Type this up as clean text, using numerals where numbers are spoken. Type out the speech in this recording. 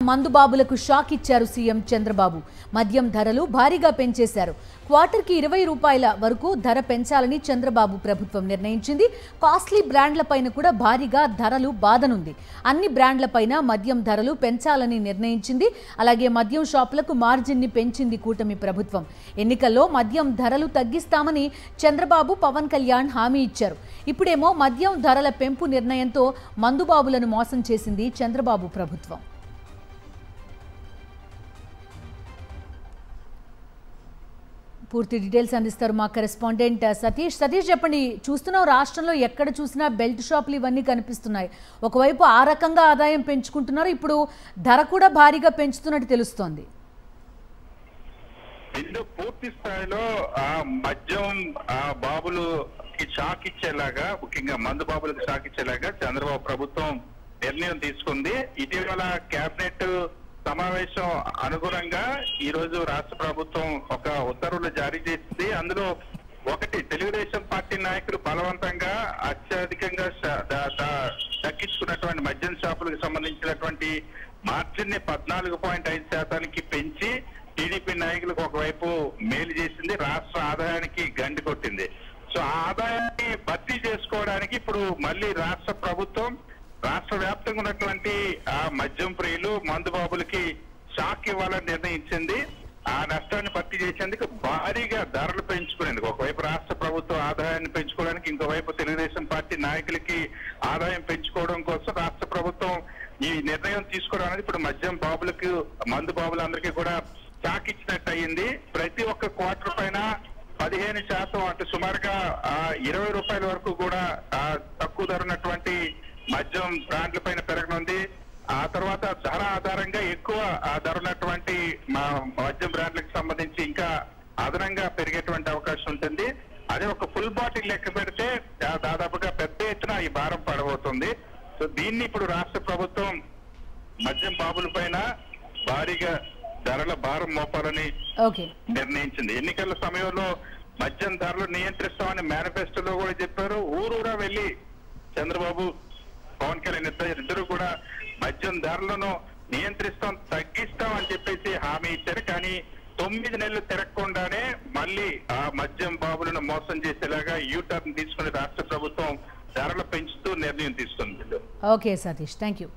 మందుబాబులకు shock ఇచ్చారు CM Chandrababu. మద్యం ధరలు భారీగా పెంచేశారు. క్వార్టర్కి 20 రూపాయల వరకు ధర పెంచాలని చంద్రబాబు ప్రభుత్వం నిర్ణయించింది. కాస్ట్లీ బ్రాండ్లపైన కూడా భారీగా ధరలు బాధనుంది. అన్ని బ్రాండ్లపైన మద్యం ధరలు పెంచాలని నిర్ణయించింది. అలాగే మద్యం షాపులకు మార్జిన్ని పెంచింది కూటమి ప్రభుత్వం. ఎన్నికల్లో మద్యం ధరలు తగ్గిస్తామని చంద్రబాబు, పవన్ కళ్యాణ్ హామీ ఇచ్చారు. ఇప్పుడేమో మద్యం ధరల పెంపు నిర్ణయంతో మందుబాబులను మోసం చేసింది చంద్రబాబు ప్రభుత్వం. పూర్తి డీటెయిల్స్ అందిస్తారు మా కరెస్పాండెంట్ సతీష్. చెప్పండి, చూస్తున్నాం రాష్ట్రంలో ఎక్కడ చూసినా బెల్ట్ షాపులు ఇవన్నీ కనిపిస్తున్నాయి. ఒకవైపు ఆ రకంగా ఆదాయం పెంచుకుంటున్నారు, ఇప్పుడు ధర కూడా భారీగా పెంచుతున్నట్టు తెలుస్తోంది. పూర్తి స్థాయిలో మద్యం బాబులకి షాక్ ఇచ్చేలాగా, ముఖ్యంగా మందు బాబులకు షాక్ ఇచ్చేలాగా చంద్రబాబు ప్రభుత్వం నిర్ణయం తీసుకుంది. ఇటీవల కేబినెట్ సమావేశం అనుగుణంగా ఈ రోజు రాష్ట్ర ప్రభుత్వం ఒక ఉత్తర్వులు జారీ చేసింది. అందులో ఒకటి, తెలుగుదేశం పార్టీ నాయకులు బలవంతంగా అత్యధికంగా దక్కించుకున్నటువంటి మద్యం షాపులకు సంబంధించినటువంటి మార్జిన్ ని 14.5% పెంచి టీడీపీ నాయకులకు ఒకవైపు మేలు చేసింది, రాష్ట్ర ఆదాయానికి గండి కొట్టింది. సో ఆ ఆదాయాన్ని భర్తీ చేసుకోవడానికి ఇప్పుడు మళ్ళీ రాష్ట్ర ప్రభుత్వం రాష్ట్ర వ్యాప్తంగా ఉన్నటువంటి ఆ మద్యం ప్రియులు, మందు బాబులకి షాక్ ఇవ్వాలని నిర్ణయించింది. ఆ నష్టాన్ని భర్తీ చేసేందుకు భారీగా ధరలు పెంచుకునేందుకు ఒకవైపు రాష్ట్ర ప్రభుత్వం ఆదాయాన్ని పెంచుకోవడానికి, ఇంకోవైపు తెలుగుదేశం పార్టీ నాయకులకి ఆదాయం పెంచుకోవడం కోసం రాష్ట్ర ప్రభుత్వం ఈ నిర్ణయం తీసుకోవడం అనేది ఇప్పుడు మద్యం బాబులకు, మందు బాబులందరికీ కూడా షాక్ ఇచ్చినట్టు అయ్యింది. ప్రతి ఒక్క క్వార్టర్ పైన 15% అంటే సుమారుగా 20 రూపాయల వరకు కూడా తక్కువ ధర ఉన్నటువంటి మద్యం బ్రాండ్ల పైన పెరగనుంది. ఆ తర్వాత ధర ఆధారంగా ఎక్కువ ధర ఉన్నటువంటి మద్యం బ్రాండ్లకు సంబంధించి ఇంకా అదనంగా పెరిగేటువంటి అవకాశం ఉంటుంది. అదే ఒక ఫుల్ బాటిల్ లెక్క పెడితే దాదాపుగా పెద్ద ఎత్తున ఈ భారం పడబోతుంది. సో దీన్ని ఇప్పుడు రాష్ట్ర ప్రభుత్వం మద్యం బాబుల పైన భారీగా ధరల భారం మోపాలని నిర్ణయించింది. ఎన్నికల సమయంలో మద్యం ధరలు నియంత్రిస్తామని మేనిఫెస్టోలో కూడా చెప్పారు. ఊరూరా వెళ్లి చంద్రబాబు, పవన్ కళ్యాణ్ ఇద్దరు కూడా మద్యం ధరలను నియంత్రిస్తాం, తగ్గిస్తాం అని చెప్పేసి హామీ ఇచ్చారు. కానీ 9 నెలలు తిరగకుండానే మళ్ళీ ఆ మద్యం బాబులను మోసం చేసేలాగా యూటర్న్ తీసుకుని రాష్ట్ర ప్రభుత్వం ధరలు పెంచుతూ నిర్ణయం తీసుకుంది. Okay Satish, thank you.